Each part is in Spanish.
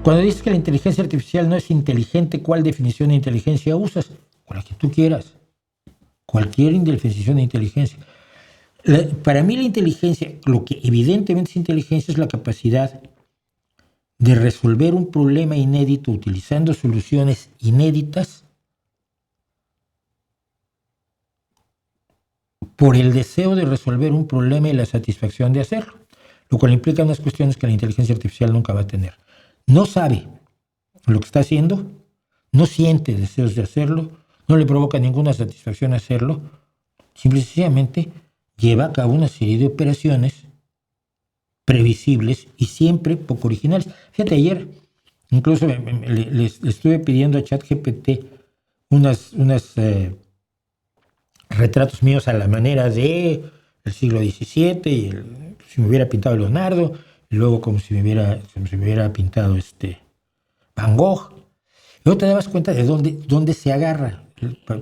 Cuando dices que la inteligencia artificial no es inteligente, ¿cuál definición de inteligencia usas? O la que tú quieras. Cualquier definición de inteligencia. Para mí la inteligencia, lo que evidentemente es inteligencia, es la capacidad de resolver un problema inédito utilizando soluciones inéditas por el deseo de resolver un problema y la satisfacción de hacerlo, lo cual implica unas cuestiones que la inteligencia artificial nunca va a tener. No sabe lo que está haciendo, no siente deseos de hacerlo, no le provoca ninguna satisfacción hacerlo, simple y sencillamente lleva a cabo una serie de operaciones previsibles y siempre poco originales. Fíjate, ayer incluso le estuve pidiendo a ChatGPT unos retratos míos a la manera de el siglo XVII, y si me hubiera pintado Leonardo, y luego como si me hubiera pintado Van Gogh. Y luego te dabas cuenta de dónde se agarra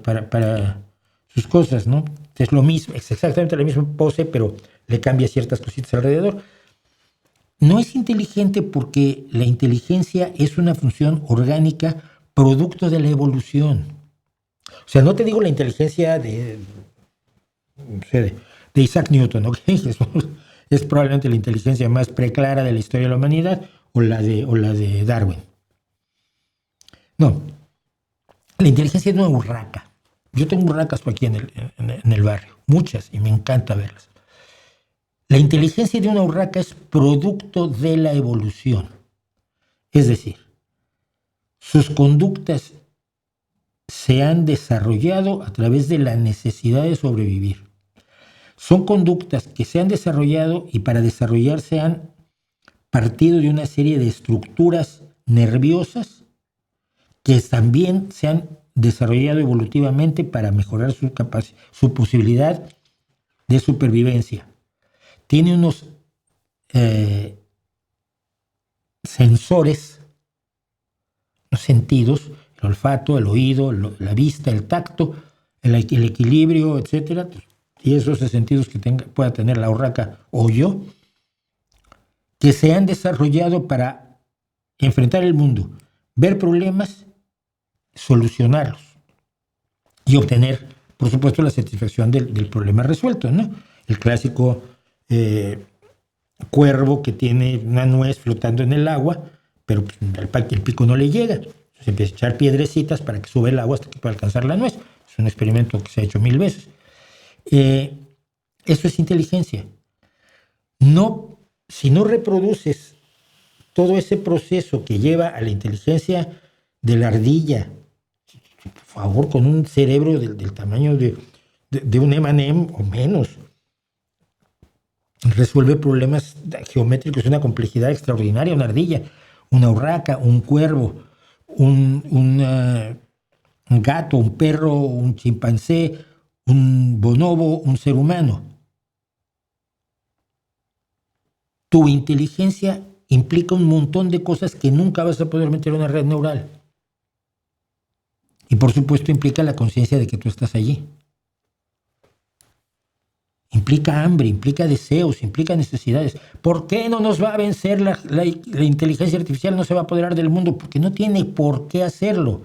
para sus cosas, ¿no? Es lo mismo, es exactamente la misma pose, pero le cambia ciertas cositas alrededor. No es inteligente porque la inteligencia es una función orgánica producto de la evolución. O sea, no te digo la inteligencia de Isaac Newton, ¿ok? Es probablemente la inteligencia más preclara de la historia de la humanidad, o la de Darwin. No, la inteligencia es una urraca. Yo tengo urracas aquí en el barrio, muchas, y me encanta verlas. La inteligencia de una urraca es producto de la evolución. Es decir, sus conductas se han desarrollado a través de la necesidad de sobrevivir. Son conductas que se han desarrollado y para desarrollarse han partido de una serie de estructuras nerviosas que también se han desarrollado evolutivamente para mejorar su posibilidad de supervivencia. Tiene unos sensores, los sentidos, el olfato, el oído, la vista, el tacto, el equilibrio, etc. Y esos sentidos que pueda tener la urraca o yo, que se han desarrollado para enfrentar el mundo, ver problemas, solucionarlos y obtener, por supuesto, la satisfacción del problema resuelto, ¿no? El clásico cuervo que tiene una nuez flotando en el agua, pero el pico no le llega. Se empieza a echar piedrecitas para que sube el agua hasta que pueda alcanzar la nuez. Es un experimento que se ha hecho 1000 veces. Eso es inteligencia. Si no reproduces todo ese proceso que lleva a la inteligencia de la ardilla, por favor, con un cerebro del tamaño de un M&M o menos, resuelve problemas geométricos de una complejidad extraordinaria, una ardilla, una urraca, un cuervo, un gato, un perro, un chimpancé, un bonobo, un ser humano. Tu inteligencia implica un montón de cosas que nunca vas a poder meter en una red neural. Y por supuesto implica la conciencia de que tú estás allí. Implica hambre, implica deseos, implica necesidades. ¿Por qué no nos va a vencer la inteligencia artificial? No se va a apoderar del mundo porque no tiene por qué hacerlo.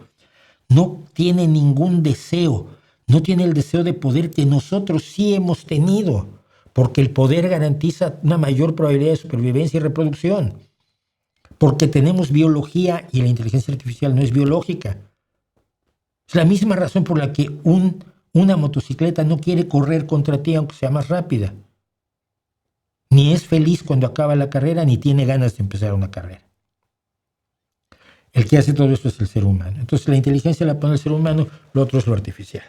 No tiene ningún deseo. No tiene el deseo de poder que nosotros sí hemos tenido, porque el poder garantiza una mayor probabilidad de supervivencia y reproducción. Porque tenemos biología y la inteligencia artificial no es biológica. Es la misma razón por la que una motocicleta no quiere correr contra ti aunque sea más rápida. Ni es feliz cuando acaba la carrera, ni tiene ganas de empezar una carrera. El que hace todo esto es el ser humano. Entonces la inteligencia la pone el ser humano, lo otro es lo artificial.